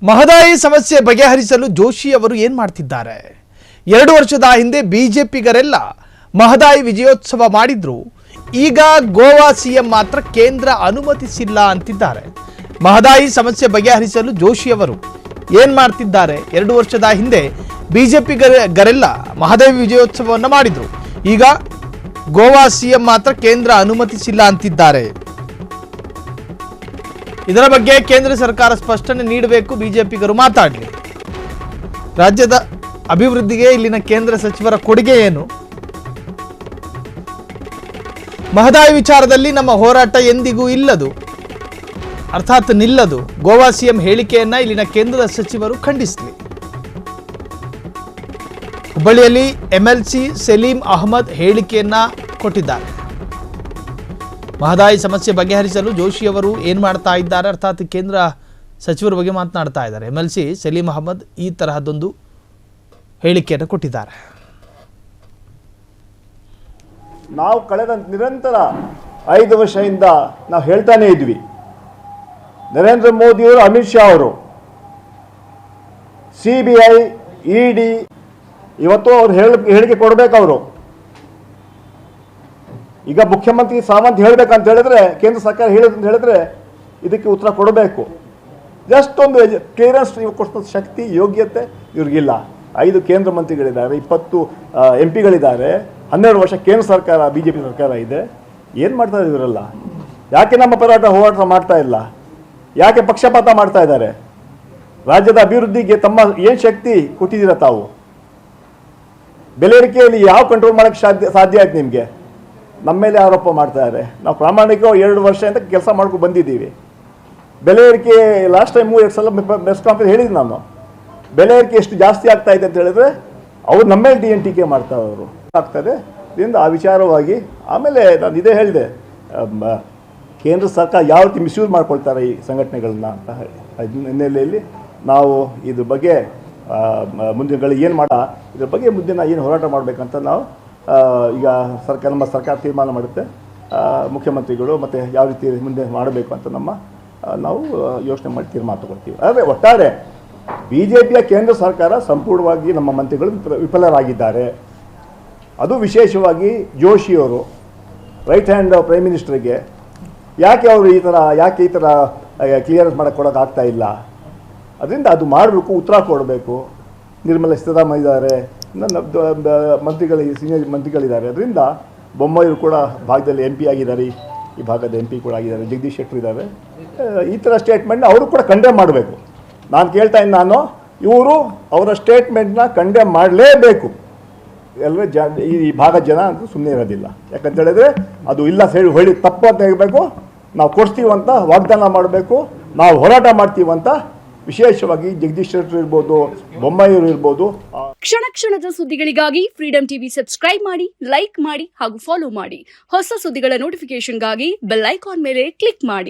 ಮಹದಾಯಿ ಸಮಸ್ಯೆ ಬಗೆಹರಿಸಲು ಜೋಶಿ ಅವರು ಏನು ಮಾಡ್ತಿದ್ದಾರೆ? 2 ವರ್ಷದ ಹಿಂದೆ ಬಿಜೆಪಿಗರೆಲ್ಲ ಮಹದಾಯಿ ವಿಜಯೋತ್ಸವ ಮಾಡಿದ್ರು. ಈಗ ಗೋವಾ ಸಿಎಂ ಮಾತ್ರ ಕೇಂದ್ರ ಅನುಮತಿಸಿಲ್ಲ ಅಂತಿದ್ದಾರೆ. ಮಹದಾಯಿ ಸಮಸ್ಯೆ ಬಗೆಹರಿಸಲು ಜೋಶಿ ಅವರು ಏನು ಮಾಡ್ತಿದ್ದಾರೆ? 2 ವರ್ಷದ ಹಿಂದೆ ಬಿಜೆಪಿಗರೆಲ್ಲ ಮಹದಾಯಿ ವಿಜಯೋತ್ಸವವನ್ನು ಮಾಡಿದ್ರು. ಈಗ ಗೋವಾ ಸಿಎಂ ಮಾತ್ರ ಕೇಂದ್ರ ಅನುಮತಿಸಿಲ್ಲ ಅಂತಿದ್ದಾರೆ. ಇದರ ಬಗ್ಗೆ ಕೇಂದ್ರ ಸರ್ಕಾರ ಸ್ಪಷ್ಟನೆ ನೀಡಬೇಕು, ಬಿಜೆಪಿಗರು ಮಾತಾಡಲಿ. ರಾಜ್ಯದ ಅಭಿವೃದ್ಧಿಗೆ ಇಲ್ಲಿನ ಕೇಂದ್ರ ಸಚಿವರ ಕೊಡುಗೆ ಏನು? ಮಹದಾಯಿ ವಿಚಾರದಲ್ಲಿ ನಮ್ಮ ಹೋರಾಟ ಎಂದಿಗೂ ಇಲ್ಲದು, ಅರ್ಥಾತ್ ನಿಲ್ಲದು. ಗೋವಾ ಸಿಎಂ ಹೇಳಿಕೆಯನ್ನ ಇಲ್ಲಿನ ಕೇಂದ್ರದ ಸಚಿವರು ಖಂಡಿಸಲಿ. ಹುಬ್ಬಳ್ಳಿಯಲ್ಲಿ ಎಂಎಲ್ಸಿ ಸಲೀಂ ಅಹಮದ್ ಹೇಳಿಕೆಯನ್ನ ಕೊಟ್ಟಿದ್ದಾರೆ. ಮಹದಾಯಿ ಸಮಸ್ಯೆ ಬಗೆಹರಿಸಲು ಜೋಶಿ ಅವರು ಏನು ಮಾಡ್ತಾ ಇದ್ದಾರೆ, ಅರ್ಥಾತ್ ಕೇಂದ್ರ ಸಚಿವರ ಬಗ್ಗೆ ಮಾತನಾಡ್ತಾ ಇದ್ದಾರೆ. ಎಂಎಲ್ಸಿ ಸಲೀಂ ಅಹಮದ್ ಈ ತರಹದೊಂದು ಹೇಳಿಕೆಯನ್ನು ಕೊಟ್ಟಿದ್ದಾರೆ. ನಾವು ಕಳೆದ ನಿರಂತರ 5 ವರ್ಷದಿಂದ ನಾವು ಹೇಳ್ತಾನೆ ಇದ್ವಿ, ನರೇಂದ್ರ ಮೋದಿಯವರು, ಅಮಿತ್ ಶಾ ಅವರು, CBI, ED ಇವತ್ತು ಅವ್ರು ಹೇಳಿಕೆ ಕೊಡಬೇಕು. ಅವರು ಈಗ ಮುಖ್ಯಮಂತ್ರಿ ಸಾವಂತ್ ಹೇಳಬೇಕಂತ ಹೇಳಿದ್ರೆ, ಕೇಂದ್ರ ಸರ್ಕಾರ ಹೇಳಿದಂತ ಹೇಳಿದ್ರೆ ಇದಕ್ಕೆ ಉತ್ತರ ಕೊಡಬೇಕು. ಜಸ್ಟ್ ಒಂದು ಕ್ಲಿಯರೆನ್ಸ್ ಕೊಡಿಸೋ ಶಕ್ತಿ, ಯೋಗ್ಯತೆ ಇವ್ರಿಗಿಲ್ಲ. 5 ಕೇಂದ್ರ ಮಂತ್ರಿಗಳಿದ್ದಾರೆ, 20 MP ಗಳಿದ್ದಾರೆ, 12 ವರ್ಷ ಕೇಂದ್ರ ಸರ್ಕಾರ BJP ಸರ್ಕಾರ ಇದೆ. ಏನು ಮಾಡ್ತಾ ಇವರೆಲ್ಲ? ಯಾಕೆ ನಮ್ಮ ಹೋರಾಟ ಮಾಡ್ತಾ ಇಲ್ಲ? ಯಾಕೆ ಪಕ್ಷಪಾತ ಮಾಡ್ತಾ ಇದ್ದಾರೆ? ರಾಜ್ಯದ ಅಭಿವೃದ್ಧಿಗೆ ತಮ್ಮ ಏನು ಶಕ್ತಿ ಕೊಟ್ಟಿದ್ದೀರ ತಾವು? ಬೆಲೆ ಏರಿಕೆಯಲ್ಲಿ ಯಾವ ಕಂಟ್ರೋಲ್ ಮಾಡೋಕ್ಕೆ ಸಾಧ್ಯ ಆಯ್ತು ನಿಮಗೆ? ನಮ್ಮ ಮೇಲೆ ಆರೋಪ ಮಾಡ್ತಾ ಇದ್ದಾರೆ. ನಾವು ಪ್ರಾಮಾಣಿಕವಾಗಿ 2 ವರ್ಷದಿಂದ ಕೆಲಸ ಮಾಡ್ಕೊಂಡು ಬಂದಿದ್ದೀವಿ. ಬೆಲೆ ಏರಿಕೆ ಲಾಸ್ಟ್ ಟೈಮ್ 2 ಸಲ ಪ್ರೆಸ್ ಕಾನ್ಫರೆನ್ಸ್ ಹೇಳಿದ್ದು ನಾನು. ಬೆಲೆ ಏರಿಕೆ ಎಷ್ಟು ಜಾಸ್ತಿ ಆಗ್ತಾ ಇದೆ ಅಂತ ಹೇಳಿದ್ರೆ ಅವ್ರು ನಮ್ಮ ಮೇಲೆ DNTK ಮಾಡ್ತಾರೆ, ಅವರು ಆಗ್ತದೆ. ಇದರಿಂದ ಆ ವಿಚಾರವಾಗಿ ಆಮೇಲೆ ನಾನು ಇದೇ ಹೇಳಿದೆ, ಕೇಂದ್ರ ಸರ್ಕಾರ ಯಾವ ರೀತಿ ಮಿಸ್ಯೂಸ್ ಮಾಡ್ಕೊಳ್ತಾರೆ ಈ ಸಂಘಟನೆಗಳನ್ನ ಅಂತ ಹಿನ್ನೆಲೆಯಲ್ಲಿ ನಾವು ಇದ್ರ ಬಗ್ಗೆ ಮುಂದಿನ ಏನು ಇದ್ರ ಬಗ್ಗೆ ಮುಂದಿನ ಏನು ಹೋರಾಟ ಮಾಡಬೇಕಂತ ನಾವು ಈಗ ನಮ್ಮ ಸರ್ಕಾರ ತೀರ್ಮಾನ ಮಾಡುತ್ತೆ. ಮುಖ್ಯಮಂತ್ರಿಗಳು ಮತ್ತು ಯಾವ ರೀತಿ ಮುಂದೆ ಮಾಡಬೇಕು ಅಂತ ನಾವು ಯೋಚನೆ ಮಾಡಿ ತೀರ್ಮಾನ ತಗೊಳ್ತೀವಿ. ಆದರೆ ಒಟ್ಟಾರೆ BJPಯ ಕೇಂದ್ರ ಸರ್ಕಾರ ಸಂಪೂರ್ಣವಾಗಿ ನಮ್ಮ ಮಂತ್ರಿಗಳು ವಿಫಲರಾಗಿದ್ದಾರೆ. ಅದು ವಿಶೇಷವಾಗಿ ಜೋಶಿಯವರು, ರೈಟ್ ಹ್ಯಾಂಡ್ ಪ್ರೈಮ್ ಮಿನಿಸ್ಟರ್ಗೆ ಯಾಕೆ ಅವರು ಈ ಥರ ಕ್ಲಿಯರೆನ್ಸ್ ಕೊಡೋಕ್ಕಾಗ್ತಾ ಇಲ್ಲ? ಅದರಿಂದ ಅದು ಮಾಡಬೇಕು, ಉತ್ತರ ಕೊಡಬೇಕು. ನಿರ್ಮಲಾ ಸೀತಾರಾಮನ್ ಇದ್ದಾರೆ, ಸೀನಿಯರ್ ಮಂತ್ರಿಗಳಿದ್ದಾರೆ. ಅದರಿಂದ ಬೊಮ್ಮಾಯಿರು ಕೂಡ ಭಾಗದಲ್ಲಿ MP ಆಗಿದ್ದಾರೆ, ಈ ಭಾಗದ MP ಕೂಡ ಆಗಿದ್ದಾರೆ, ಜಗದೀಶ್ ಶೆಟ್ಟರ್ ಇದ್ದಾರೆ. ಈ ಥರ ಸ್ಟೇಟ್ಮೆಂಟ್ನ ಅವರು ಕೂಡ ಕಂಡೆಮ್ ಮಾಡಬೇಕು. ನಾನು ಕೇಳ್ತಾ ಇದ್ದೀನಿ, ಇವರು ಅವರ ಸ್ಟೇಟ್ಮೆಂಟ್ನ ಕಂಡೆಮ್ ಮಾಡಲೇಬೇಕು. ಈ ಭಾಗದ ಜನ ಅಂತೂ ಸುಮ್ಮನೆ ಇರೋದಿಲ್ಲ. ಯಾಕಂತ ಹೇಳಿದ್ರೆ ಅದು ಇಲ್ಲ ಹೇಳಿ ತಪ್ಪು ಅಂತ ಹೇಳಬೇಕು. ನಾವು ಕೊಡ್ತೀವಂತ ವಾಗ್ದಾನ ಮಾಡಬೇಕು, ನಾವು ಹೋರಾಟ ಮಾಡ್ತೀವಂತ. ವಿಶೇಷವಾಗಿ ಜಗದೀಶ್ ಶೆಟ್ಟರ್ ಇರ್ಬೋದು, ಬೊಮ್ಮಾಯಿಯವರು ಇರ್ಬೋದು. ಕ್ಷಣ ಕ್ಷಣದ ಸುದ್ದಿಗಳಿಗಾಗಿ ಫ್ರೀಡಂ ಟಿವಿ ಸಬ್ಸ್ಕ್ರೈಬ್ ಮಾಡಿ, ಲೈಕ್ ಮಾಡಿ ಹಾಗೂ ಫಾಲೋ ಮಾಡಿ. ಹೊಸ ಸುದ್ದಿಗಳ ನೋಟಿಫಿಕೇಶನ್ಗಾಗಿ ಬೆಲ್ ಐಕಾನ್ ಮೇಲೆ ಕ್ಲಿಕ್ ಮಾಡಿ.